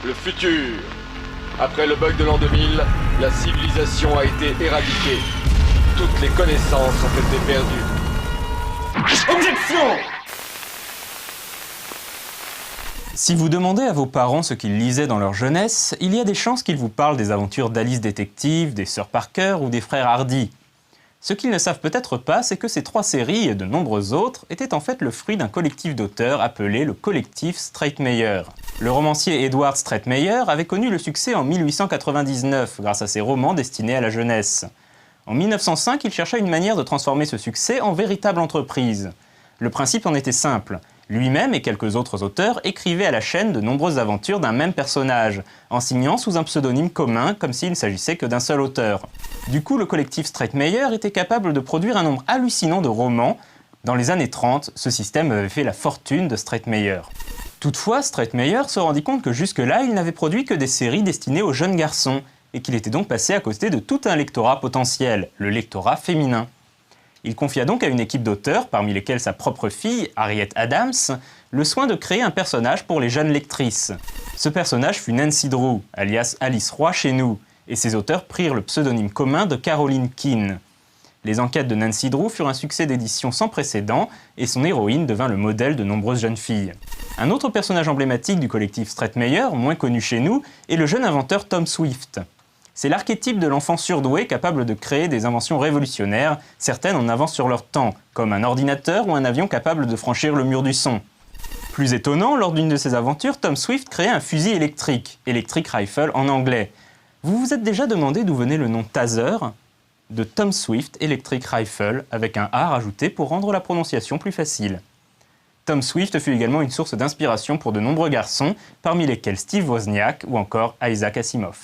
Le futur. Après le bug de l'an 2000, la civilisation a été éradiquée. Toutes les connaissances ont été perdues. Objection! Si vous demandez à vos parents ce qu'ils lisaient dans leur jeunesse, il y a des chances qu'ils vous parlent des aventures d'Alice Détective, des Sœurs Parker ou des Frères Hardy. Ce qu'ils ne savent peut-être pas, c'est que ces 3 séries et de nombreuses autres étaient en fait le fruit d'un collectif d'auteurs appelé le collectif Stratemeyer. Le romancier Edward Stratemeyer avait connu le succès en 1899 grâce à ses romans destinés à la jeunesse. En 1905, il chercha une manière de transformer ce succès en véritable entreprise. Le principe en était simple. Lui-même et quelques autres auteurs écrivaient à la chaîne de nombreuses aventures d'un même personnage, en signant sous un pseudonyme commun comme s'il ne s'agissait que d'un seul auteur. Du coup, le collectif Stratemeyer était capable de produire un nombre hallucinant de romans. Dans les années 30, ce système avait fait la fortune de Stratemeyer. Toutefois, Stratemeyer se rendit compte que jusque-là, il n'avait produit que des séries destinées aux jeunes garçons, et qu'il était donc passé à côté de tout un lectorat potentiel, le lectorat féminin. Il confia donc à une équipe d'auteurs, parmi lesquels sa propre fille, Harriet Adams, le soin de créer un personnage pour les jeunes lectrices. Ce personnage fut Nancy Drew, alias Alice Roy chez nous, et ses auteurs prirent le pseudonyme commun de Caroline Keene. Les enquêtes de Nancy Drew furent un succès d'édition sans précédent, et son héroïne devint le modèle de nombreuses jeunes filles. Un autre personnage emblématique du collectif Stratemeyer, moins connu chez nous, est le jeune inventeur Tom Swift. C'est l'archétype de l'enfant surdoué capable de créer des inventions révolutionnaires, certaines en avance sur leur temps, comme un ordinateur ou un avion capable de franchir le mur du son. Plus étonnant, lors d'une de ses aventures, Tom Swift créa un fusil électrique, Electric Rifle en anglais. Vous vous êtes déjà demandé d'où venait le nom Taser ? De Tom Swift Electric Rifle, avec un A rajouté pour rendre la prononciation plus facile. Tom Swift fut également une source d'inspiration pour de nombreux garçons, parmi lesquels Steve Wozniak ou encore Isaac Asimov.